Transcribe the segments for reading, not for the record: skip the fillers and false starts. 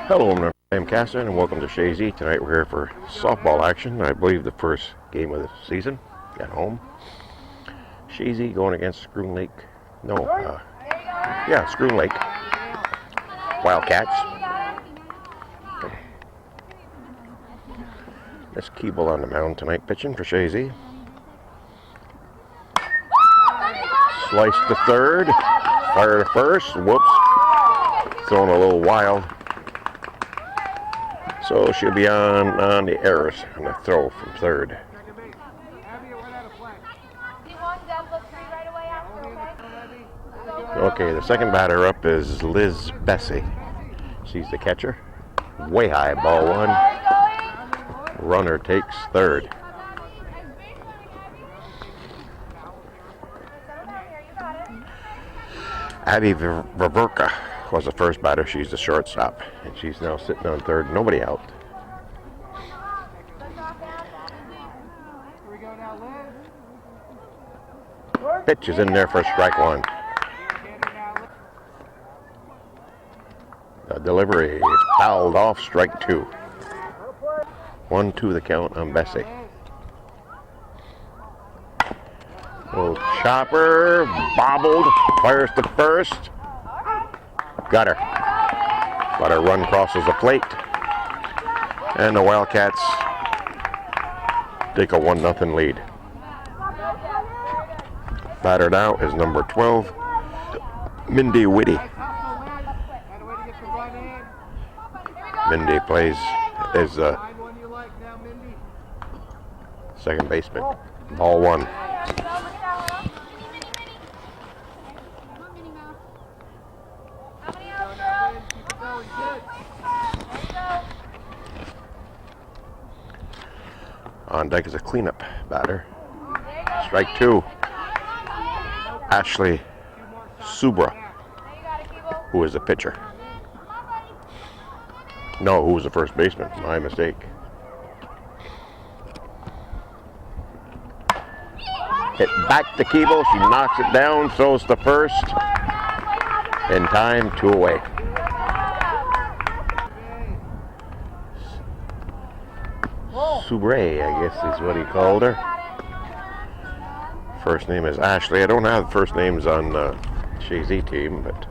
Hello, I'm Casson, and welcome to Shazy. Tonight we're here for softball action. I believe the first game of the season at home. Shazy going against Schroon Lake. Schroon Lake Wildcats. Miss Keeble on the mound tonight, pitching for Shazy. Slice to third, fire to first. Whoops, throwing a little wild. So she'll be on the errors on the throw from third. Okay, the second batter up is Liz Bessie. She's the catcher. Way high, ball one. Runner takes third. Abby Ververka was the first batter. She's the shortstop, and she's now sitting on third. Nobody out. Pitch is in there for strike one. The delivery is fouled off, strike two. 1-2 the count on Bessie. Little chopper, bobbled, fires to first. Got her. But her run crosses the plate. And the Wildcats take a 1-0 lead. Batter now is number 12, Mindy Whitty. Mindy plays as a second baseman. Ball one. On deck is a cleanup batter. Strike two. Ashley Subra, who is the pitcher. No, who was the first baseman? My mistake. Hit back to Keeble. She knocks it down, throws to first. In time, 2 away. Subre, I guess is what he called her. First name is Ashley. I don't have first names on the Shazy team, but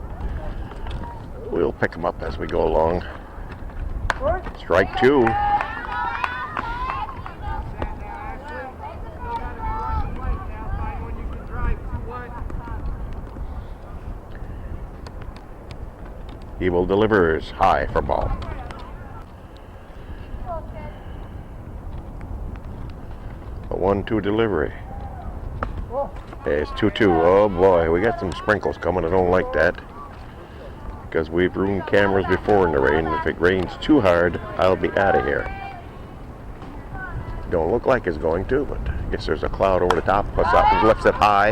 we'll pick them up as we go along. Strike two. Evil delivers high for ball. A 1-2 delivery. It's 2-2. Oh boy, we got some sprinkles coming. I don't like that, because we've ruined cameras before in the rain. If it rains too hard, I'll be out of here. Don't look like it's going to, but I guess there's a cloud over the top. Plus up lifts it high.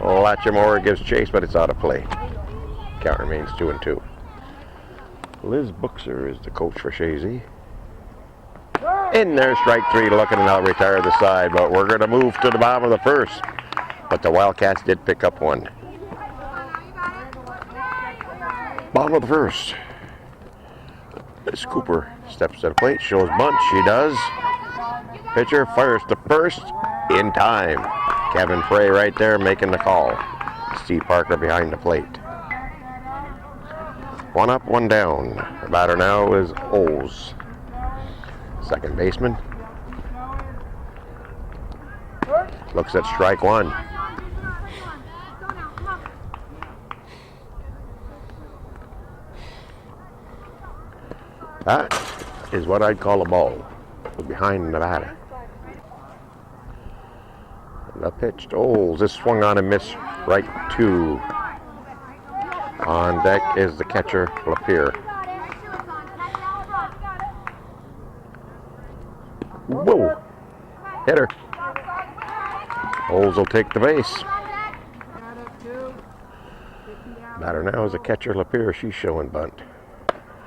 Latchmore gives chase, but it's out of play. Count remains 2-2. Liz Buxer is the coach for Shazy. In there, strike three, looking to now retire the side, but we're going to move to the bottom of the first. But the Wildcats did pick up one. Bottom of the first. Miss Cooper steps to the plate, shows bunt. She does. Pitcher fires to first in time. Kevin Frey right there making the call. Steve Parker behind the plate. One up, one down. The batter now is Oles. Second baseman. Looks at strike one. That is what I'd call a ball. Behind Nevada. The pitch to Oles. This swung on and missed right two. On deck is the catcher, Lapierre. Whoa! Hit her. Oles will take the base. Batter now is the catcher, Lapierre. She's showing bunt.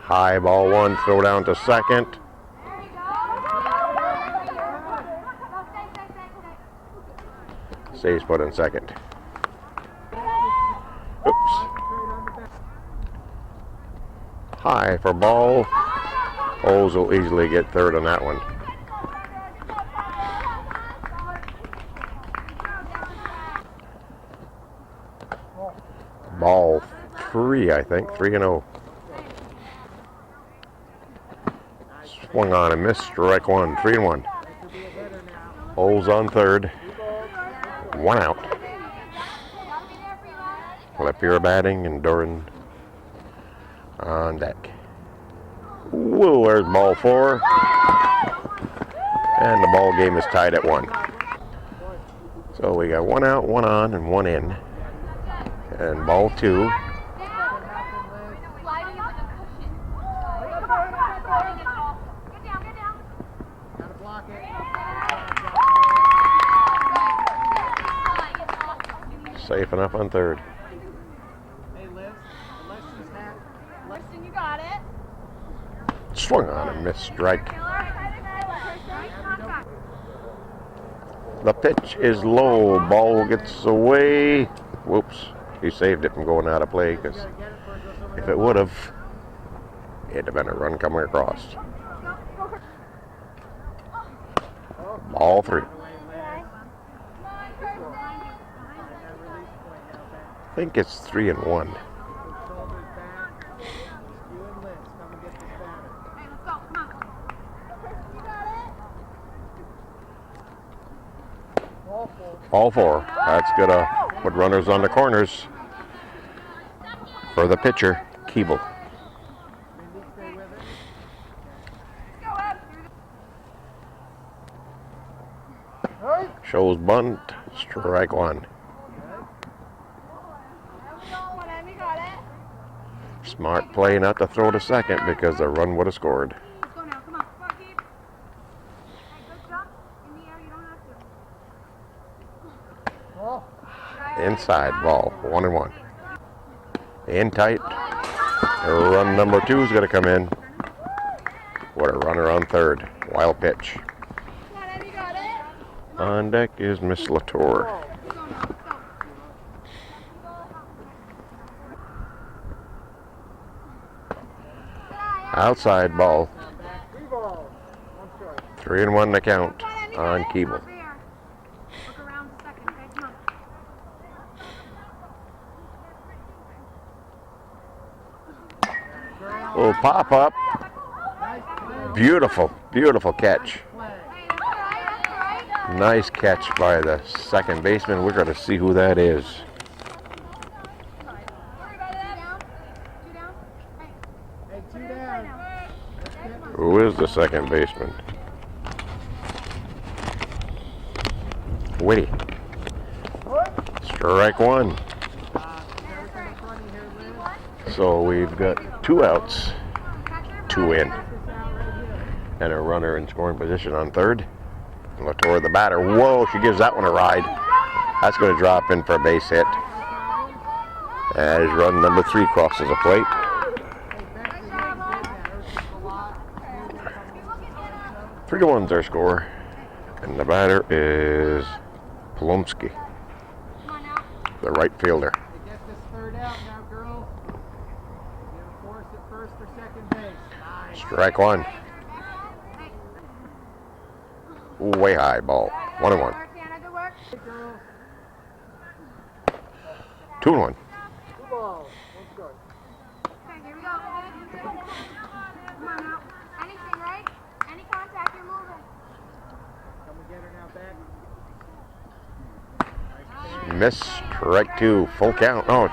High ball one, throw down to second. Stays put in second. Oops. high for ball. O's will easily get third on that one. Ball 3, I think. 3-0. Swung on and missed. Strike 1. 3-1. O's on third. 1 out. Lepira batting and Doran on deck. Whoa, there's ball 4. And the ball game is tied at 1. So we got 1 out, 1 on, and 1 in. And ball 2. Safe enough on third. You got it. Swung on and missed. Strike. The pitch is low. Ball gets away. Whoops. He saved it from going out of play, because if it would have, it'd have been a run coming across. Ball 3. I think it's 3-1. All 4. That's gonna put runners on the corners for the pitcher, Keeble. Shows bunt. Strike 1. Smart play not to throw to second, because the run would have scored. Inside ball, 1-1. In tight. Run number 2 is going to come in. What a runner on third. Wild pitch. On deck is Miss Latour. Outside ball. 3-1 to count on Keeble. Oh, pop up. Beautiful, beautiful catch. Nice catch by the second baseman. We're going to see who that is. Who is the second baseman? Whitty. Strike 1. So we've got 2 outs, 2 in, and a runner in scoring position on third. Latour, the batter. Whoa, she gives that one a ride. That's going to drop in for a base hit as run number 3 crosses the plate. Three to 1's our score, and the batter is Polomsky, the right fielder. Strike 1. Way high ball. 1-1. 2-1. Miss. Strike 2. Full count. Oh,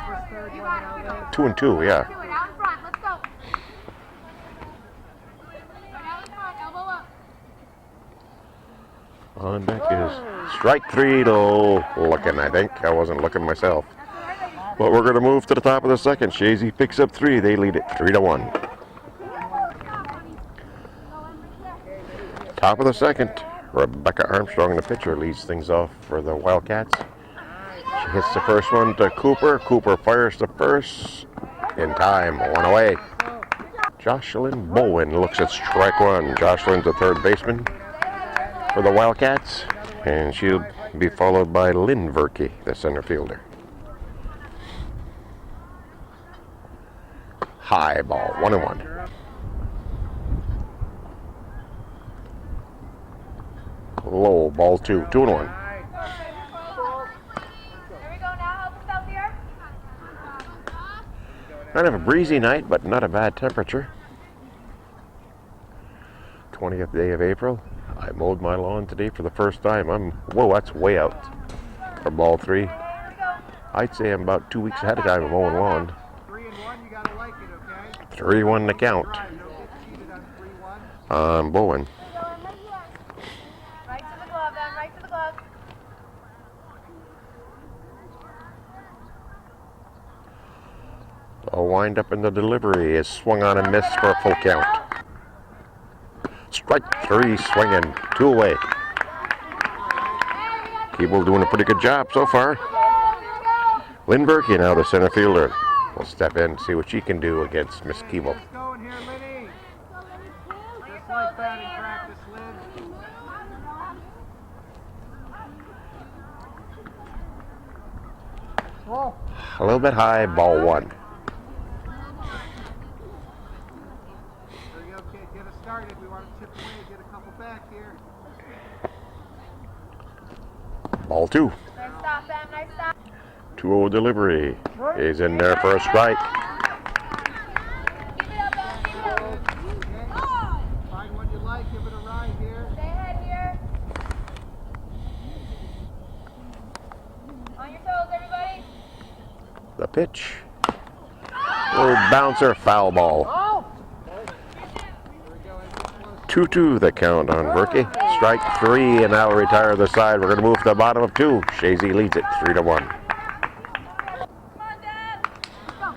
2-2. Yeah. On deck is strike 3 to looking, I think. I wasn't looking myself. But we're going to move to the top of the second. Shazy picks up 3. They lead it 3-1. Top of the second. Rebecca Armstrong, the pitcher, leads things off for the Wildcats. She hits the first one to Cooper. Cooper fires the first. In time. 1 away. Jocelyn Bowen looks at strike 1. Jocelyn's the third baseman for the Wildcats, and she'll be followed by Lynn Verkey, the center fielder. high ball, 1-1. Low ball 2, 2-1. Kind of a breezy night, but not a bad temperature. 20th day of April. I mowed my lawn today for the first time. Whoa, that's way out for ball 3. I'd say I'm about 2 weeks ahead of time of mowing lawn. 3-1, you gotta like it, okay? 3-1 to count. Don't get cheated on 3-1. I'm Bowen. Right to the glove, then. Right to the glove. A wind up in the delivery is swung on and missed for a full count. Strike 3 swinging, 2 away. Keeble doing a pretty good job so far. Lynn Berkey now the center fielder. We'll step in and see what she can do against Miss Keeble. Just going here, Liddy. Just like batting practice, Lynn. Oh. A little bit high, ball 1. There you go, kid. Get us started. We want to chip away, get a couple back here. Ball 2. Nice stop, Em. Nice stop. 2-0 delivery is in there for a strike. Keep it up, Em. Keep it up. Okay. Find one you like. Give it a ride here. Stay ahead here. On your toes, everybody. The pitch. Little bouncer, foul ball. Oh! There we go. 2-2 the count on Berkey. Strike 3 and that'll retire the side. We're going to move to the bottom of 2. Shazy leads it 3-1. Come on, Dad. Go.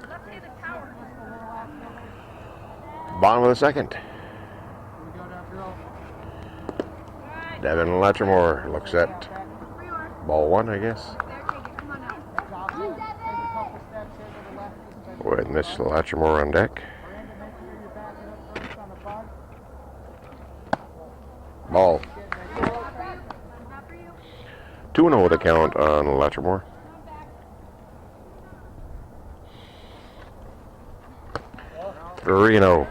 Let's see the tower. Bottom of the second. Here we go now, girl. Good. Devin Latrimore looks at ball 1, I guess, There, take it. Come on now. Job. Take a couple steps here to the left. Just with Miss Latrimore on deck. Miranda, make sure you're backing up first on the bug. Ball. Not for you. 2-0 the count on Latrimore. Well, 3-0.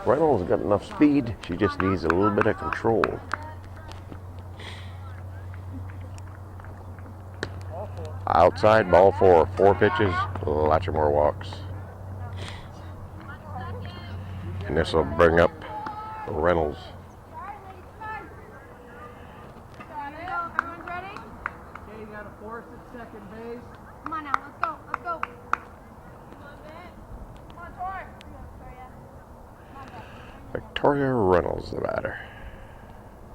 Reynolds got enough speed. She just needs a little bit of control. Outside, ball 4. 4 pitches. Latrimore walks. And this will bring up Reynolds. Everyone's ready? okay, you got to force at second base. Come on now, let's go, let's go. Come on, Tor. Victoria Reynolds, the batter.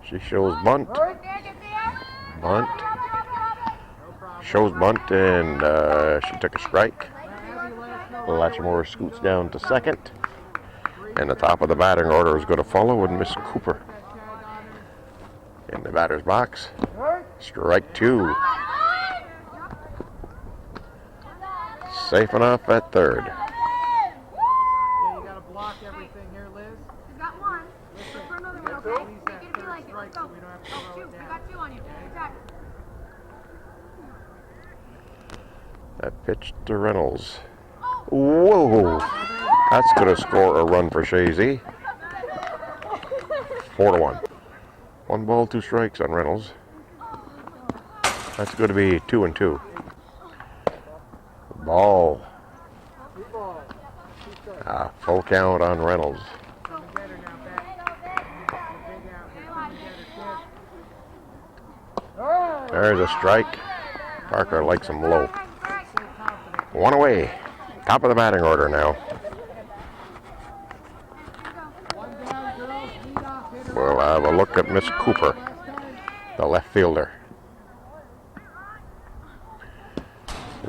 She shows bunt. Bunt. No problem. Shows bunt, and she took a strike. Latrimore scoots down to second. And the top of the batting order is going to follow with Miss Cooper. In the batter's box. Strike 2. Safe enough at third. Okay, you got to block everything here, Liz. She's got one. Listen, Look for another you one, got okay? to squeeze Take that it if you third like it. Let's strike so go. we don't have to Oh, throw shoot, it we down. got two on you. Attack. That pitch to Reynolds. Whoa! That's going to score a run for Shazy. 4-1. 1 ball, 2 strikes on Reynolds. That's going to be 2-2. Ball. Full count on Reynolds. Come and get her now, back. Big out here. Come and get her, kid. There's a strike. Parker likes him low. So confident. 1 away. Top of the batting order now. One down, girls. Lead off hitter. We'll have a look at Miss Cooper, Last time. the left fielder.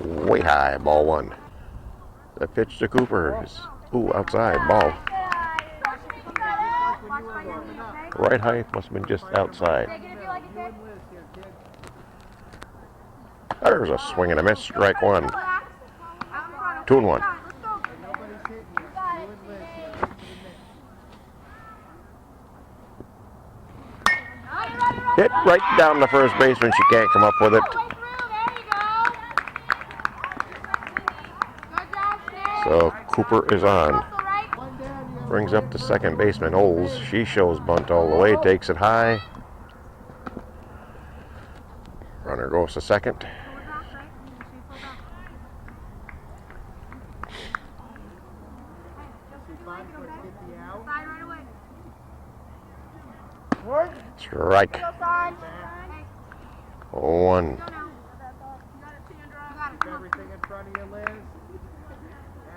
Way high, ball 1. The pitch to Cooper is, outside, ball. When you were warming up. Right height must have been just outside. Take it if you like it, You kid. and Liz here, kid. There's a swing and a miss, strike 1. Relax. Out in front, okay? 2-1. Let's go. Nobody's hitting you. You and Liz here. Right to the mitt. Hit right down the first baseman. She can't come up with it. Way through. There you go. So Cooper is on. One down, you Brings up the second baseman, Olds. She shows bunt all the way, takes it high. Runner goes to second. Strike. One. everything in front of you, Liz.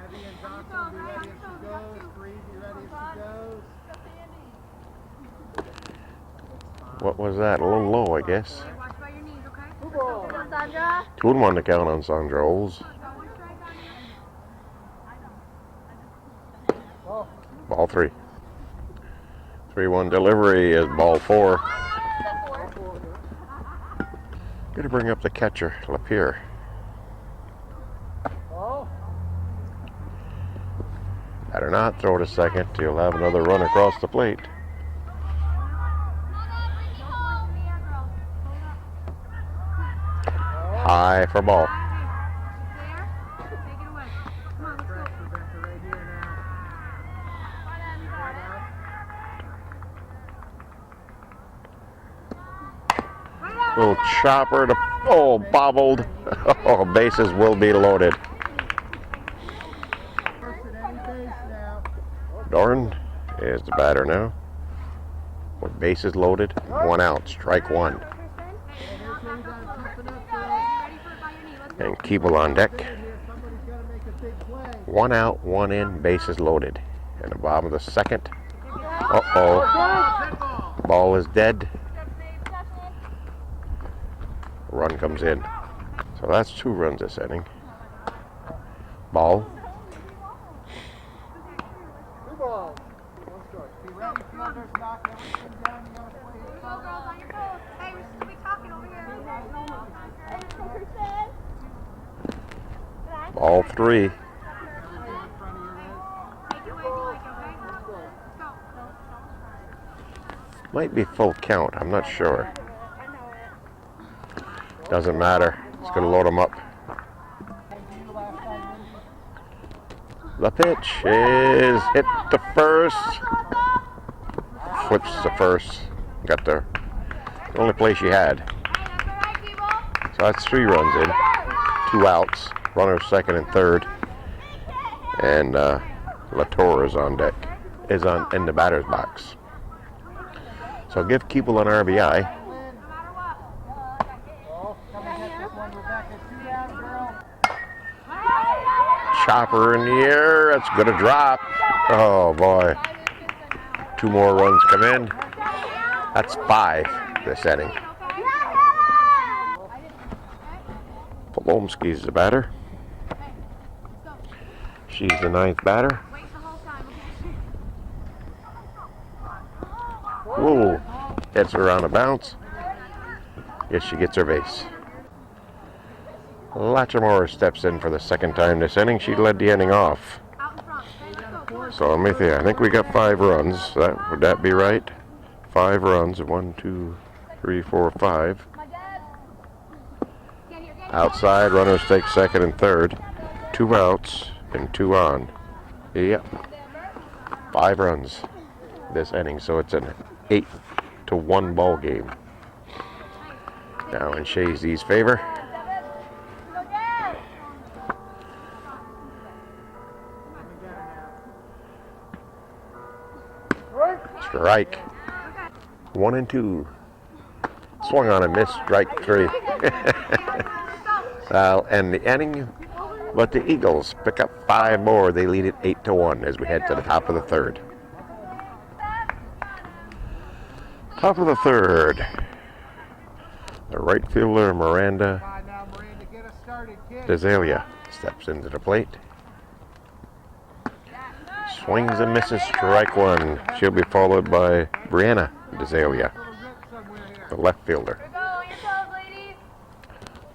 Abby and Johnson be ready as she goes. Bree, be ready as she goes. What was that? A little low, I guess. Watch by your knees, okay? Sandra. 2-1 to count on Sandra Olds. Ball 3. 3-1 delivery is ball 4. Gonna bring up the catcher, Lapierre. Better not throw to second. You'll have another run across the plate. High for ball. Little chopper to, oh, bobbled. Oh, bases will be loaded. Doran is the batter now. With bases loaded, 1 out, strike 1. And Keeble on deck. 1 out, 1 in, bases loaded. And the bottom of the second. Uh-oh. Ball is dead. Run comes in. So that's 2 runs this inning. Ball. Be ready, fielders, knock everything down. You gotta play it. Go, girls, on your toes. Hey, we're supposed to be talking over here. Ball 3. Might be full count, I'm not sure. Doesn't matter. It's going to load them up. The pitch is hit to first. Flips to first. Got the only play she had. So that's 3 runs in. 2 outs. Runners second and third. And Latour is on deck. Is on in the batter's box. So give Keeble an RBI. Chopper in the air. That's going to drop. Oh boy. 2 more runs come in. That's 5 this inning. Polomski's the batter. She's the 9th batter. Whoa. Hits her on a bounce. Guess she gets her base. Latchmore steps in for the 2nd time this inning. She led the inning off. So Amithia, I think we got 5 runs. Would that be right? 5 runs. 1, 2, 3, 4, 5. Outside, runners take second and third. 2 outs and 2 on. Yep. 5 runs this inning, so it's an 8-1 ball game. Now in Shazy's favor. Strike. 1 and 2. Swung on and missed. Strike 3. And the inning, but the Eagles pick up 5 more. They lead it 8-1 as we head to the top of the 3rd. Top of the 3rd. The right fielder, Miranda Desalia, steps into the plate. Swings and misses, strike 1. She'll be followed by Brianna Desalia, the left fielder.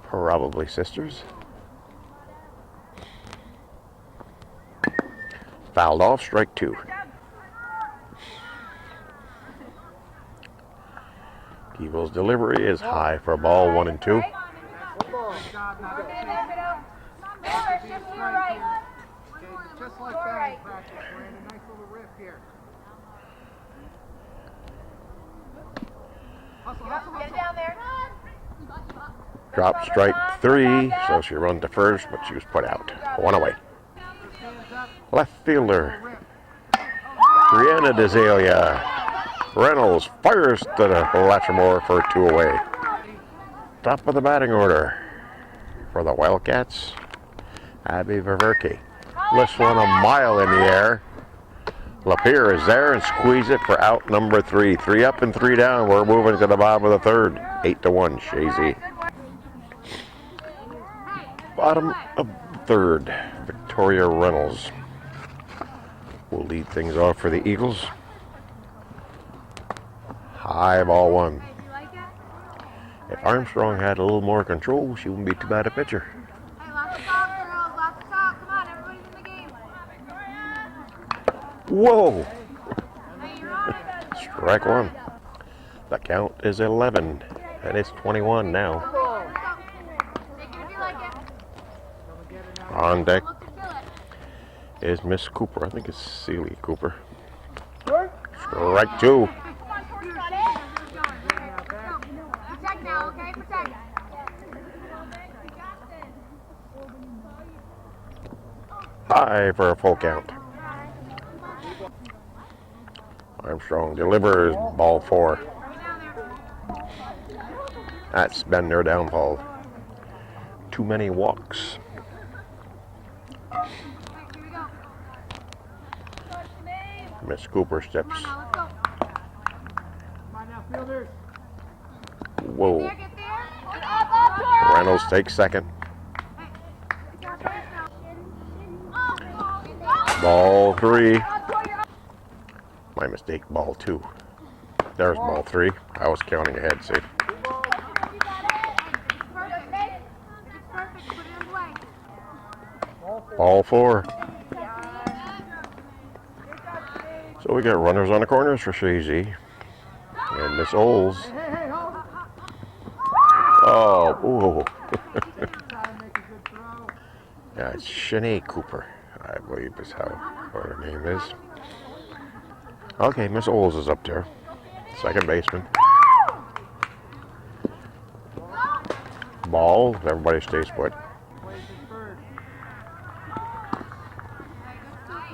Probably sisters. Fouled off, strike 2. Keeble's delivery is high for a ball, 1 and 2. just like that in practice, Brandon. Nice little rip here. Hustle, hustle, Get it hustle. down there. Drop strike 3, so she runs to first, but she was put out. 1 away. Hands up. Left fielder, Rip. Brianna DeZalia. Reynolds fires to the Latrimore for 2 away. Top of the batting order for the Wildcats, Abby Ververke. Lifts one a mile in the air. Lapierre is there and squeeze it for out number 3. 3 up and 3 down. We're moving to the bottom of the third. 8-1, Shazy. Bottom of third, Victoria Reynolds will lead things off for the Eagles. High ball 1. If Armstrong had a little more control, she wouldn't be too bad a pitcher. Hey, lots of talk, girls. Lots of talk. Come on, everybody's in the game. Whoa! Hey, you're on it. Strike 1. The count is 11, and it's 21 now. Take it if you like it. On deck Look to fill it. is Miss Cooper. I think it's Celie Cooper. Strike 2. Come on, Tori, got it. Protect now, okay? Protect. High for a full count. Armstrong delivers ball 4. That's been their downfall. Too many walks. Here we go. Miss Cooper steps. Come on now, let's go. Come on now, fielders. Whoa. There, get there. Up, Tori. Reynolds takes second. Ball 3. My mistake, ball 2. There's ball 3. I was counting ahead, see. Ball 4. So we got runners on the corners for Shazy. And Miss Oles. Hey, hey, hold. Oh, ooh. Try to make a good throw. Yeah, it's Shanae Cooper, I believe is what her name is. Okay, Miss Oles is up there. Second baseman. Ball. Everybody stays put. Plays it first.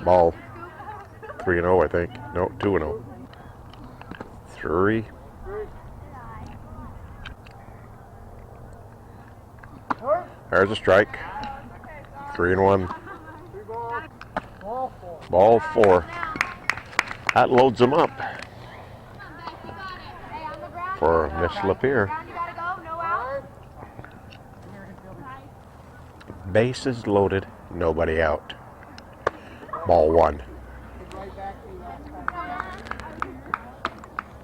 Ball. 3-0, I think. No, 2-0. 3. There's a strike. 3-1. Three balls. Ball 4. Ball 4. That loads them up for Miss Lapierre. You gotta go, no out. Bases loaded, nobody out. Ball 1. Right back to you last time.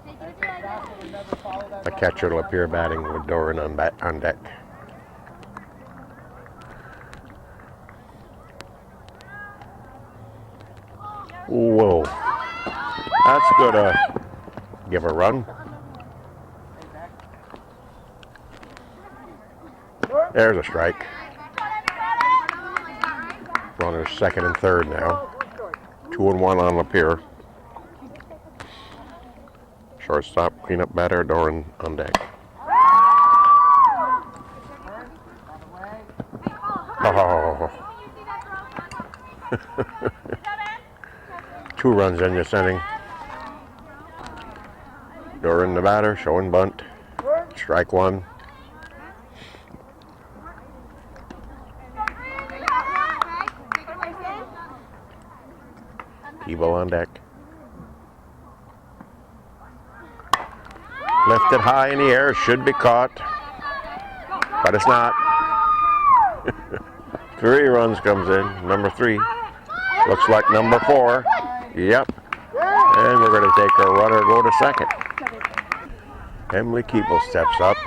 Take it if you like Johnson would never follow that The ball. catcher Lapierre batting with Doran on deck. Whoa. That's gonna give a run. There's a strike. Runners second and third now. 2-1 on Lapierre. Shortstop, cleanup batter, Doran on deck. Oh. 2 runs in your inning. Doran the batter, showing bunt. Strike 1. Evo on deck. Lifted high in the air, should be caught, but it's not. 3 runs comes in, number 3. Looks like number 4. Yep. And we're going to take a runner, go to second. Emily Keeble steps up.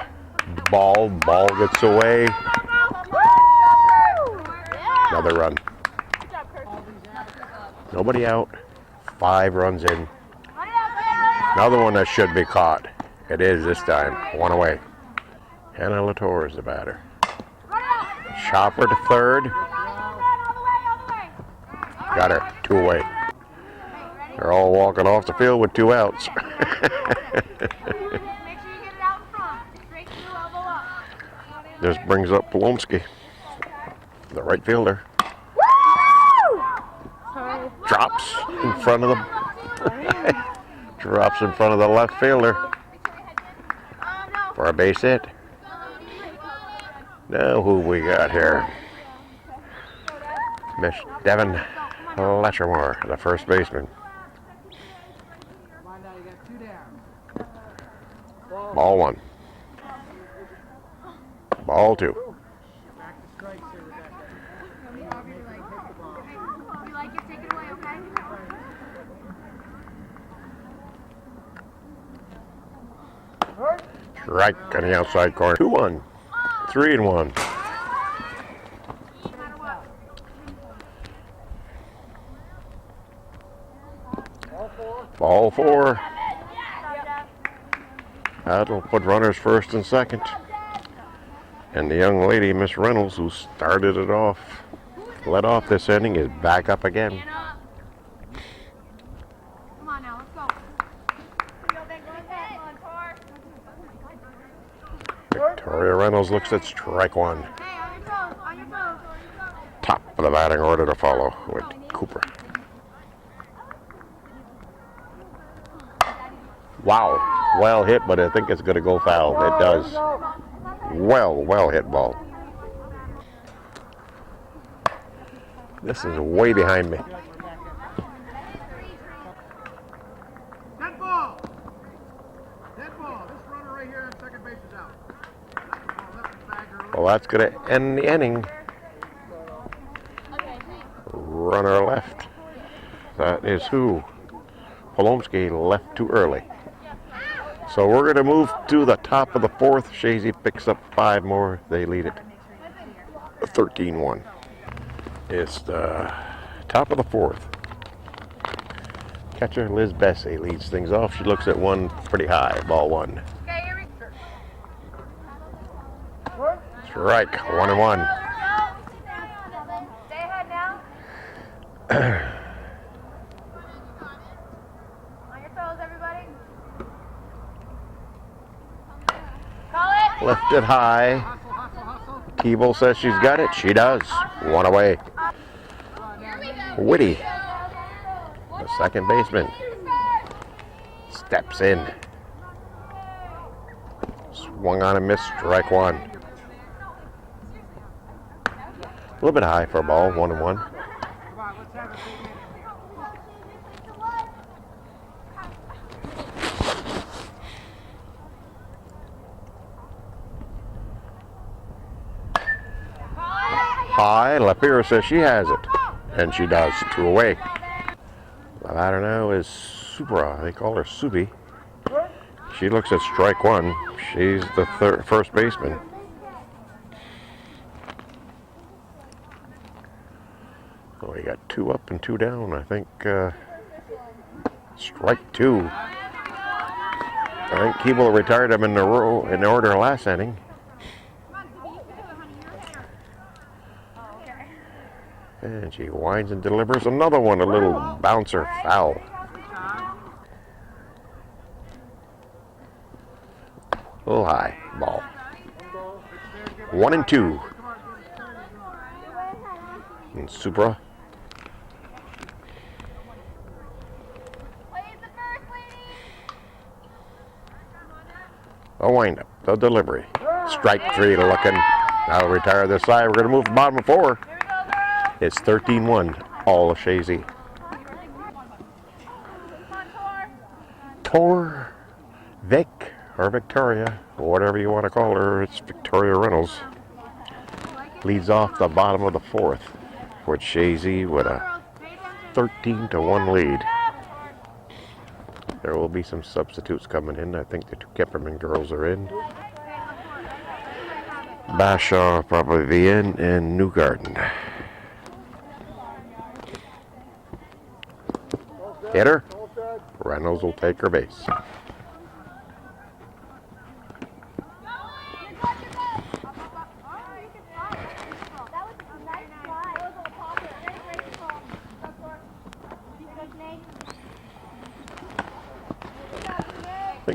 Ball gets away. Another run. Nobody out. 5 runs in. Another one that should be caught. It is this time. 1 away. Hannah Latour is the batter. Chopper to third. Got her. 2 away. They're all walking off the field with 2 outs. Make sure you get it out in front. Straight through, elbow up. This brings up Polomsky, the right fielder. Drops in front of the drops in front of the left fielder for a base hit. Now who we got here? Miss Devin Letchermore, the first baseman. Come on now, you got 2 down. Ball 1. Ball 2. Back to strikes here, Rebecca. If you like it, take it away, okay? Strike on the outside corner. 2-1. 3-1. Ball 4. That'll put runners first and second. And the young lady, Miss Reynolds, who started it off, led off this inning, is back up again. Stand up. Come on now, let's go. Victoria Reynolds looks at strike 1. Hey, on your toes, on your toes. Top of the batting order to follow with Cooper. Wow, well hit, but I think it's going to go foul. It does. Well hit ball. This is way behind me. Dead ball. Dead ball. This runner right here on second base is out. Well, that's going to end the inning. Runner left. That is who? Polomsky left too early. So we're going to move to the top of the 4th. Shazy picks up 5 more. They lead it 13-1. It's the top of the 4th. Catcher Liz Bessie leads things off. She looks at 1 pretty high. Ball 1. Okay, here we go. Strike. 1-1. Stay ahead now. On your toes, everybody. Call it. Lifted high. Hustle, hustle, hustle. Keeble says she's got it. She does. 1 away. Whitty, the second baseman, steps in. Swung on and missed. Strike 1. A little bit high for a ball. 1-1. Come on, let's have a big inning. High. Lapierre says she has it. And she does. 2 away. The batter now is Supra. They call her Subi. She looks at strike 1. She's the first baseman. So we got 2 up and 2 down. I think strike 2. I think Keeble retired him in order last inning. And she winds and delivers another one, a little bouncer foul. A little high, ball. 1-2. And Supra. A windup, the delivery. Strike 3 looking. Now retire this side. We're going to move to bottom of 4. It's 13-1, all of Shazy. Tor, Vic, or Victoria, whatever you want to call her, it's Victoria Reynolds. Leads off the bottom of the 4th, with Shazy with a 13-1 lead. There will be some substitutes coming in. I think the 2 Kemperman girls are in. Bashaw probably be in, and Newgarden. Hitter. Reynolds will take her base.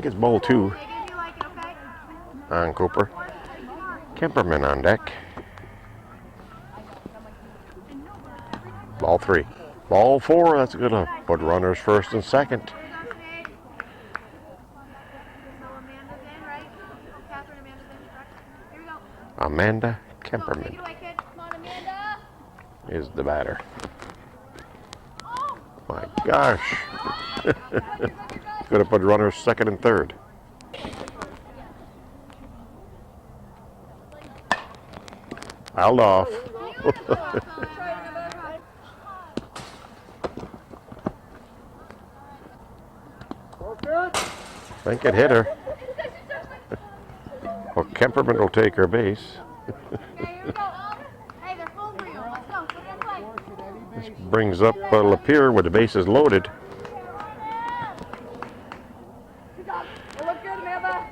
think it's ball 2 Make it if you like it, okay? on Cooper. Kemperman on deck. Ball 3. Ball 4, that's going to put runners first and second. Here we go, Steve. So Amanda's in, right? Catherine, Amanda's in, correct? Here we go. Amanda Go, take Kemperman it away, kid. Come on, Amanda. is the batter. Oh, My gosh. It's going to put runners second and third. Fouled off. I think it hit her. Well, Kemperman will take her base. okay, here we go. Hey, they're full for you. Let's go. Put it in play. This brings up Lapeer with the bases loaded. Good job. It looked good, Amanda.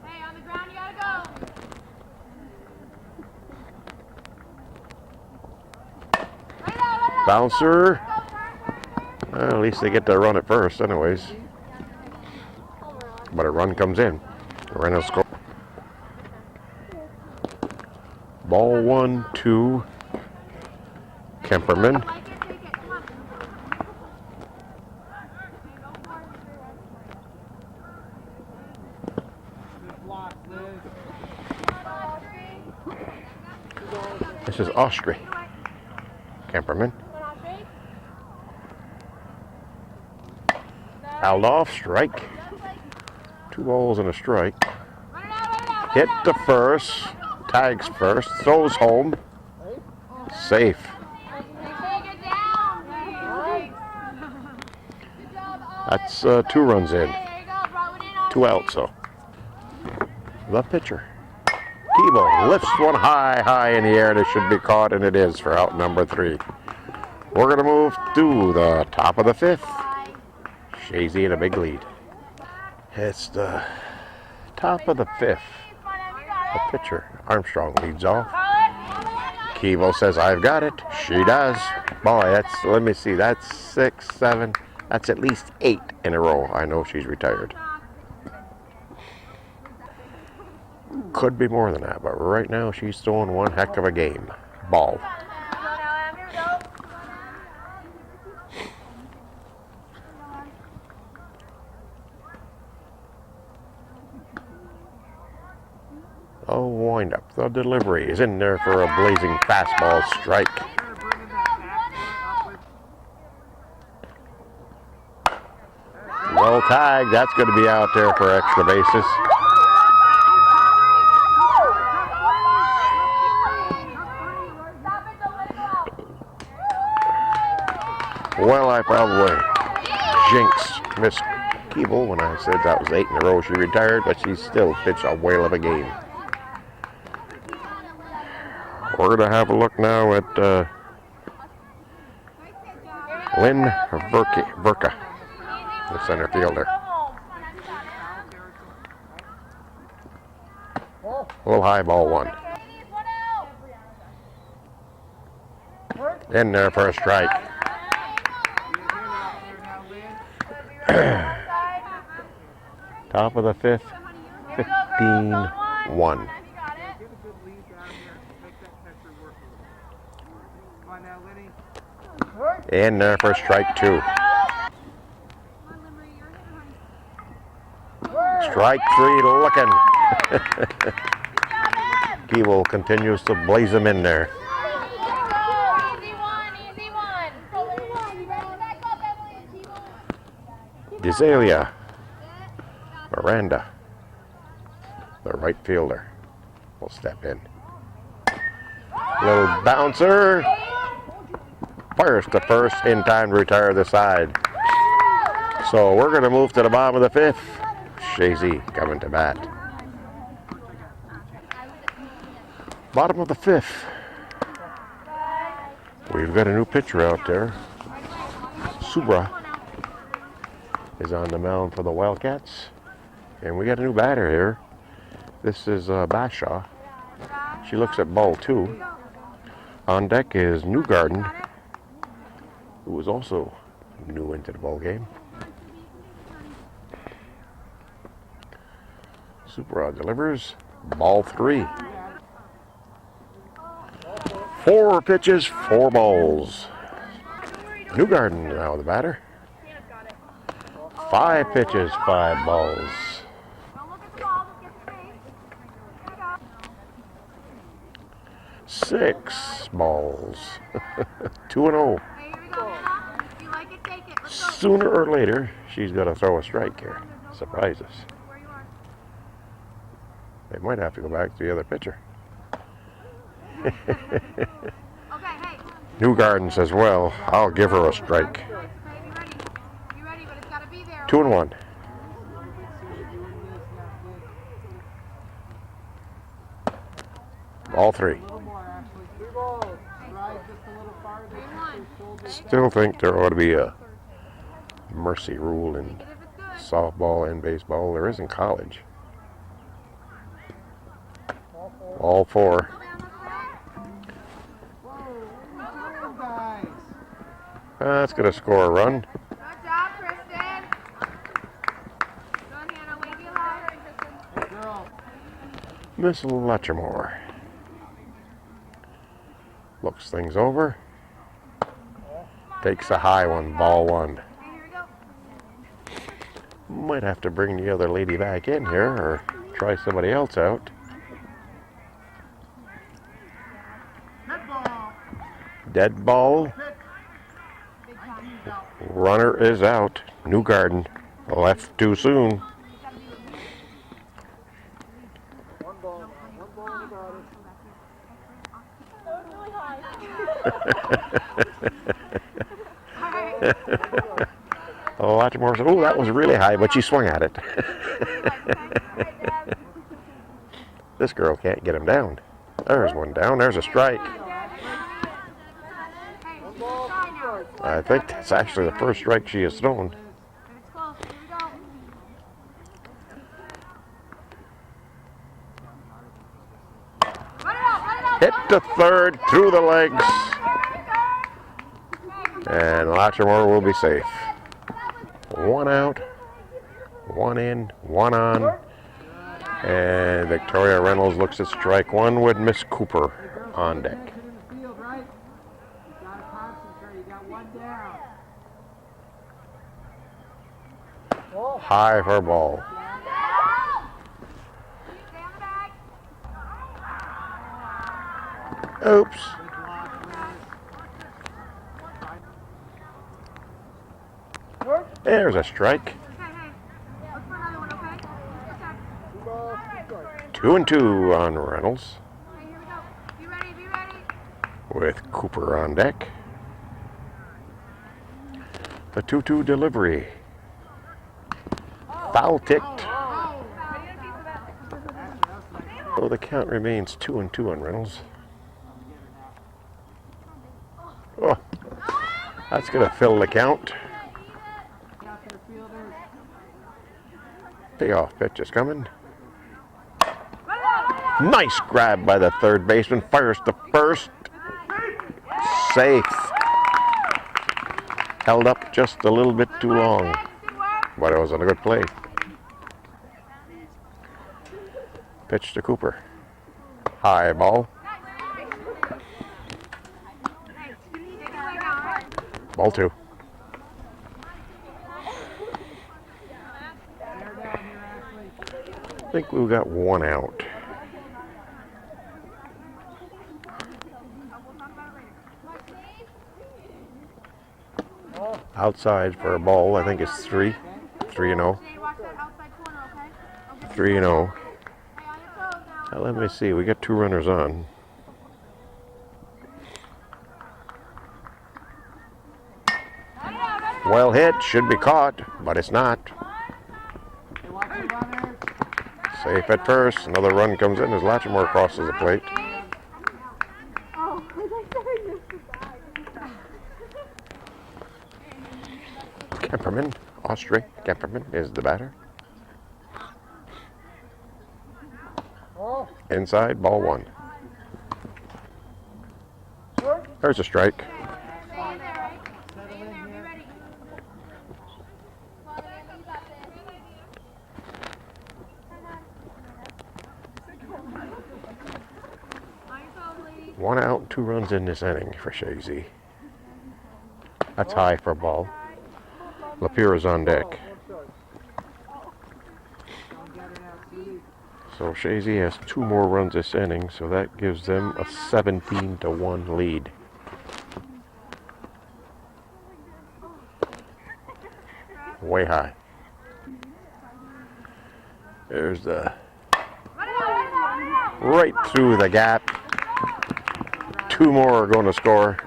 Hey, on the ground, you gotta go. Right out. Bouncer. Go, turn. Well, at least they get to run it first anyways. But a run comes in. Reynolds score. Ball 1, 2. Kemperman. Like it, take it. Come on. Good block, Liz. This is Austri. Kemperman. Fouled off, strike. 2 balls and a strike. Hit the first. Tags first. Throws home. Safe. That's 2 runs in. 2 outs, so. The pitcher. Keeble lifts one high in the air, and it should be caught, and it is for out number 3. We're going to move to the top of the 5th. Shazy in a big lead. It's the top of the 5th. The pitcher, Armstrong, leads off. Keeble says, I've got it. She does. Boy, that's, let me see, that's 6, 7. That's at least 8 in a row. I know she's retired. Could be more than that, but right now she's throwing one heck of a game. Ball. Oh, wind up. The delivery is in there for a blazing fastball strike. Well tagged. That's going to be out there for extra bases. Well, I probably jinxed Miss Keeble when I said that was 8 in a row she retired, but she still pitched a whale of a game. We're going to have a look now at Lynn Verka, the center fielder. A little high, ball 1. In there for a strike. Top of the 5th, 15-1. In there for strike 2. Strike 3 looking. Keeble continues to blaze him in there. Desalia. Miranda, the right fielder, will step in. Little bouncer. Fires to first in time to retire the side. So we're going to move to the bottom of the 5th. Shazy coming to bat. Bottom of the 5th. We've got a new pitcher out there. Subra is on the mound for the Wildcats. And we got a new batter here. This is Bashaw. She looks at ball 2. On deck is Newgarden, who was also new into the ball game. Super Rod delivers. Ball 3. 4 pitches, 4 balls. Newgarden now the batter. 5 pitches, 5 balls. Don't look at the ball, just get the face. There you go. 6 balls. 2-0. Hey, here we go, Hannah. If you like it, take it. Let's go. Sooner or later, she's got to throw a strike here. Surprise us. Where you are. They might have to go back to the other pitcher. Okay, hey. Newgarden says, well, I'll give her a strike. Okay, be ready. Be ready, but it's got to be there. 2-1. Ball 3. A little more, Ashley. 3 balls. Stride just a little farther. 3-1. Still think there ought to be a mercy rule in If it's good. softball and baseball. There is in college. All 4. Whoa, guys. That's going to score a run. Good job, Kristen. Good, Hannah. Way to be alive. Hey, girl. Miss Latrimore looks things over. Takes a high one, ball 1. Hey, here we go. Might have to bring the other lady back in here or try somebody else out. Dead ball. Dead ball. Pitch. Runner is out. Newgarden left too soon. 1 ball. 1 ball in the garden. Latrimore said, oh, that was really high, but she swung at it. This girl can't get him down. There's one down. There's a strike. I think that's actually the first strike she has thrown. It's close. Here we go. Run it out. Hit to third, through the legs, and Latrimore will be safe. 1 out, 1 in, 1 on, and Victoria Reynolds looks at strike 1 with Miss Cooper on deck. Get in the field, right? You gotta concentrate. You got 1 down. Oh. High for ball. Stay on the bag. Oops. Good block, Liz. There's a strike. Hey. Look for another one, okay? Just 2 balls, 2 strikes. 2-2 on Reynolds Okay, here we go. Be ready. with Cooper on deck. The 2-2 delivery. Foul ticked. So the count remains 2-2 on Reynolds. Oh, that's going to fill the count. Out there, fielders. Payoff pitch is coming. Nice grab by the third baseman. Fires to first. Safe. Held up just a little bit too long, but it was a good play. Pitch to Cooper. High ball. Ball 2. They're down here, Ashley. I think we've got 1 out. Outside for a ball, I think it's 3. 3-0. 3-0. Now let me see, we got 2 runners on. Well hit, should be caught, but it's not. Hey, watch the runners. Safe at first, another run comes in as Latrimore crosses the plate. Kemperman, Austria Kemperman is the batter. Oh, Inside, ball 1. There's a strike. 1 out, 2 runs in this inning for Shazy. That's high for a ball. Lapeer is on deck. So Shazy has 2 more runs this inning, so that gives them a 17-1 lead. Way high. There's the right through the gap. 2 more are going to score.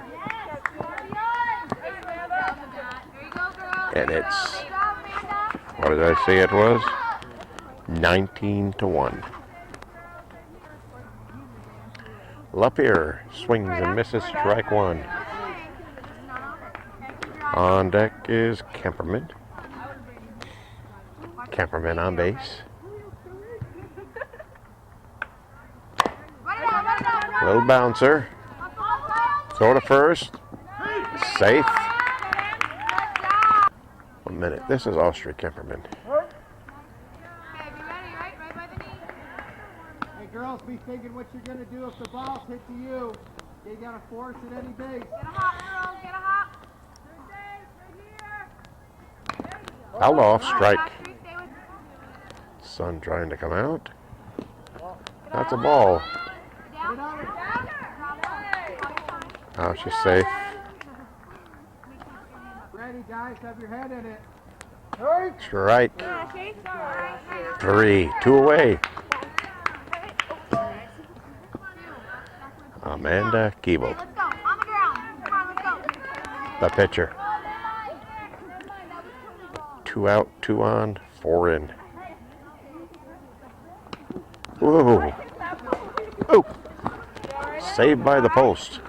And it's, what did I say it was? 19-1. Lapeer swings and misses, strike 1. On deck is Kemperman. Kemperman on base. Little bouncer. Throw to first. Safe. 1 minute. This is Austria Kemperman. Hey girls, be thinking what you're gonna do if the ball's hit to you. You gotta force it any base. Get a hop, girls. Get a hop. Fouled off, strike. Sun trying to come out. That's a ball. Now she's safe. Ready, guys, have your head in it. Strike. 3, 2 away. Amanda Keeble, Let's go. On the ground. Come on, let's go. the pitcher. 2 out, 2 on, 4 in. Whoa. Oh. Saved by the post.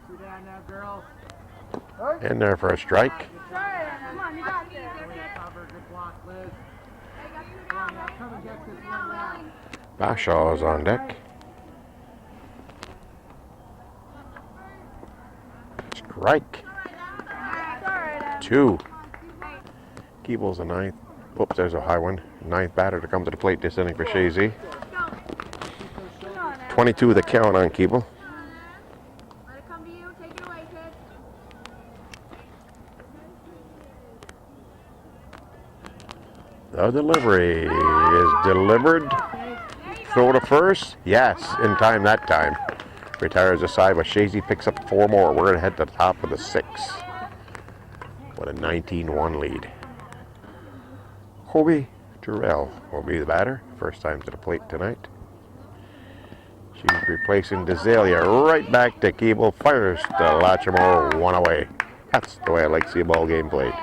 2 down now, girls. In there for a strike. Come on, you got this. Cover, good block, Liz. Come on, now, come and get this one now. Bashaw is on deck. Strike. 2. Keeble's the 9th. Whoops, there's a high one. 9th batter to come to the plate this inning for Shazy. 22 the count on Keeble. Let it come to you. Take it away, kid. The delivery is delivered. Throw to first. Yes, in time that time. Retires aside, but Shazy picks up 4 more. We're going to head to the top of the 6. What a 19-1 lead. Hobie Jarrell will be the batter. First time to the plate tonight. She's replacing DeZalia. Right back to Keeble. Fires to Latchmore. 1 away. That's the way I like to see a ball game played.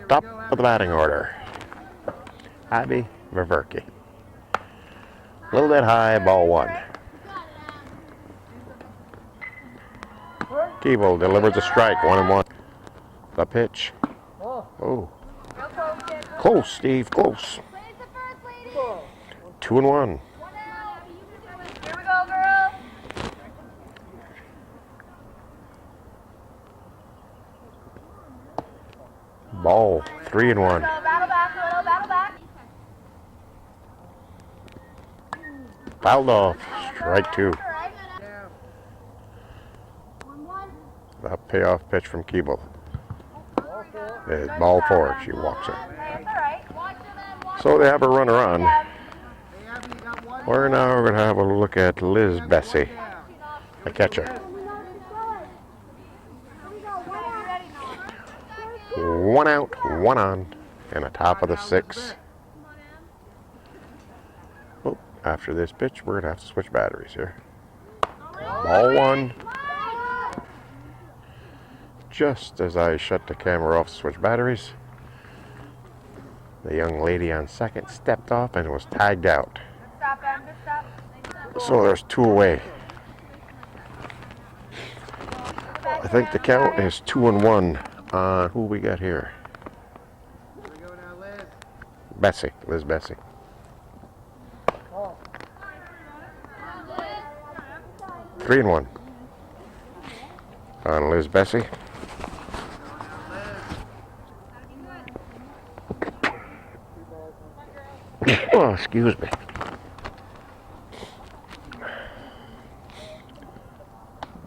Top of the batting order. Abby Ververke. A little bit high, ball 1. Keeble delivers a strike, 1-1. The pitch. Oh. Close, Steve, close. 2-1. Here we go, girls. Ball, 3-1. Battle back, little battle back. Fouled off, strike 2. The payoff pitch from Keeble. Is ball 4. She walks it. That's all right. So they have a runner on. Hey, Abby, you got one. We're now going to have a look at Liz Bessie, the catcher. 1 out, 1 on, and a top of the 6. Oh, after this pitch, we're going to have to switch batteries here. Ball 1. Just as I shut the camera off to switch batteries, the young lady on second stepped off and was tagged out. Stop, Em. Good stop. So there's 2 away. I think the count is 2-1 on who we got here. Here we go now, Liz. Bessie, Liz Bessie. Oh. 3-1 on Liz Bessie. Oh, excuse me.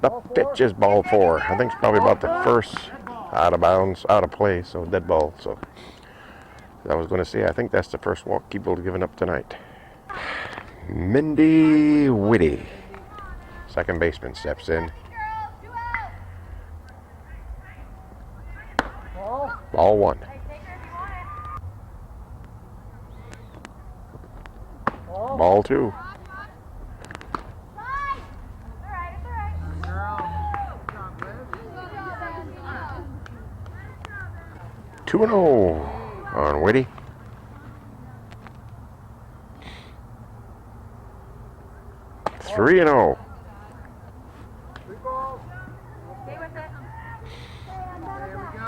The pitch is ball 4. I think it's probably about the first out of bounds, out of play, so dead ball. So I was going to say, I think that's the first walk Keeble given up tonight. Mindy Whitty, second baseman, steps in. Ball 1. Ball 2. Two and 0 on Whitty. Three and 0. Stay with it. There we go.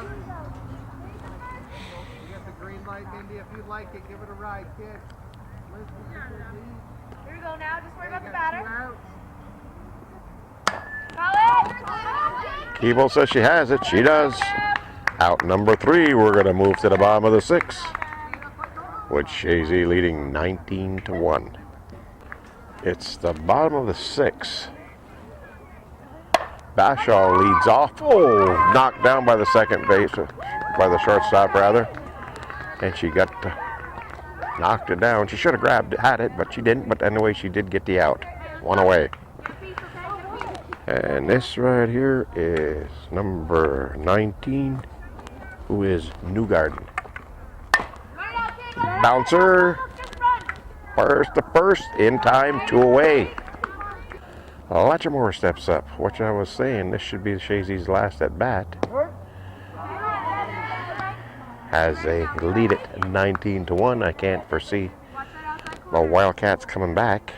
You get the green light, Mindy. If you like it, give it a ride, kid. Here we go now. Just worry about the Two batter. outs. Call it. Keeble says she has it. She does. Out number 3. We're going to move to the bottom of the 6th, with Shazy leading 19-1. It's the bottom of the 6th. Bashaw leads off. Oh, knocked down by the second base, by the shortstop rather, and she got knocked it down. She should have had it, but she didn't. But anyway, she did get the out. One away. And this right here is number 19, who is Newgarden. Bouncer. First to first, in time, 2 away. Latchmore steps up. What I was saying, this should be Shazy's last at bat. Has a lead at 19-1. I can't foresee the Wildcats coming back.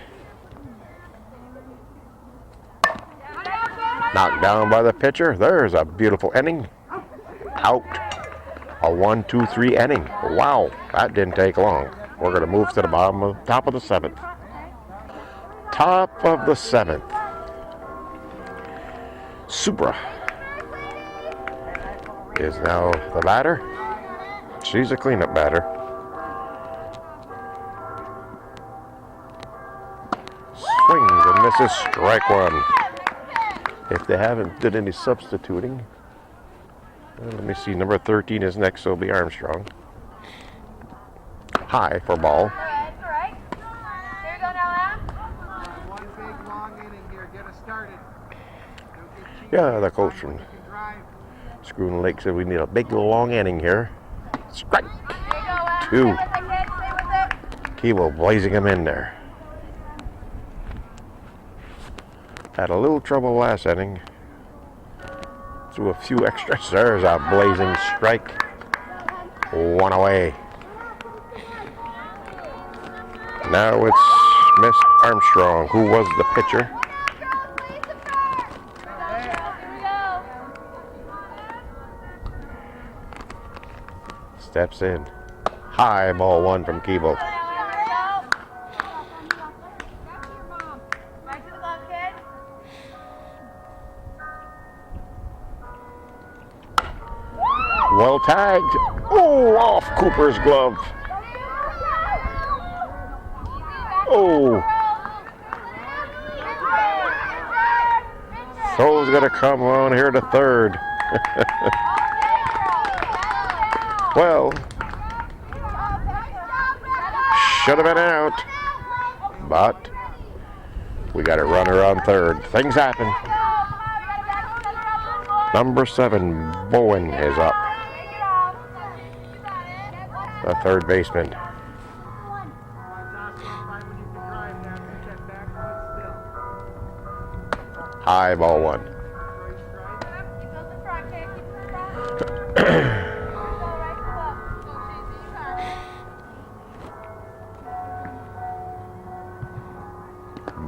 Knocked down by the pitcher. There's a beautiful inning. Out. A 1-2-3 inning. Wow, that didn't take long. We're going to move to the top of the 7th. Top of the 7th. Supra is now the batter. She's a cleanup batter. Swings and misses, strike 1. If they haven't did any substituting. Let me see, number 13 is next, so it'll be Armstrong. High for ball. All right. Here we go now, One big long inning here. Get us started. Yeah, the coach from Schroon Lake said we need a big long inning here. Strike. There you go, 2. Stay with it, kid. Stay with it. Keeble blazing him in there. Had a little trouble last inning. Threw a few extras. There's a blazing strike. 1 away. Now it's Miss Armstrong, who was the pitcher. Here we go. Steps in. High, ball 1 from Keeble. Right to the glove, kid. Well tagged. Oh, off Cooper's glove. Oh. So's going to come on here to 3rd. Well, should have been out. But we got a runner on 3rd. Things happen. Number 7, Bowen is up. The 3rd baseman. High, ball 1.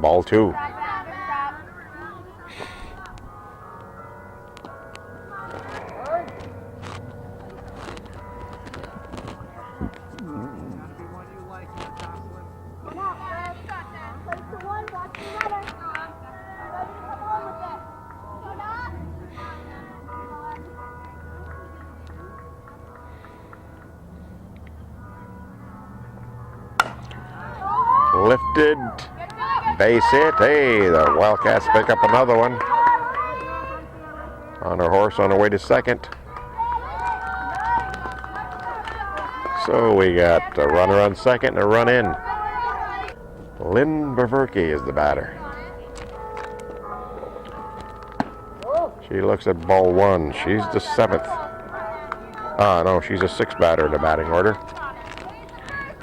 Ball 2. Lifted. Base hit. Hey, the Wildcats pick up another one. on her horse on her way to second. So we got a runner on second and a run in. Lynn Beverke is the batter. She looks at ball one. She's the seventh. No, she's a sixth batter in the batting order.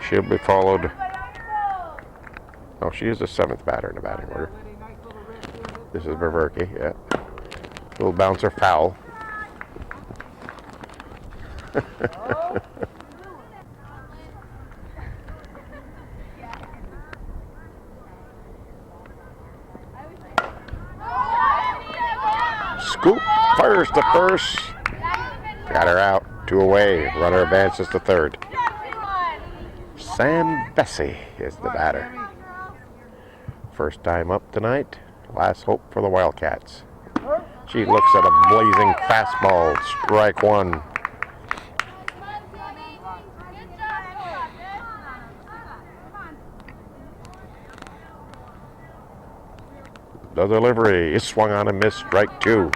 She'll be followed. No, she is the seventh batter in the batting order. This is Beverke, yeah. Little bouncer foul. Scoop fires to first. Got her out. 2 away. Runner advances to third. Sam Bessie is the batter. First time up tonight. Last hope for the Wildcats. She looks at a blazing fastball. Strike one. The delivery is swung on and missed. Strike two.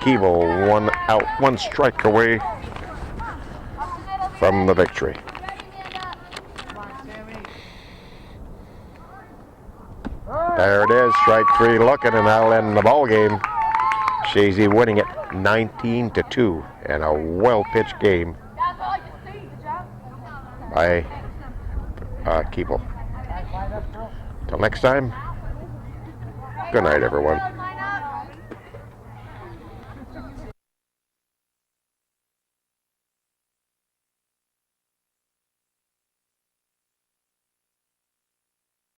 Keeble 1 out, 1 strike away from the victory. There it is, strike 3 looking, and that'll end the ball game. Shazy winning it 19-2 in a well-pitched game by Keeble. Till next time, good night, everyone.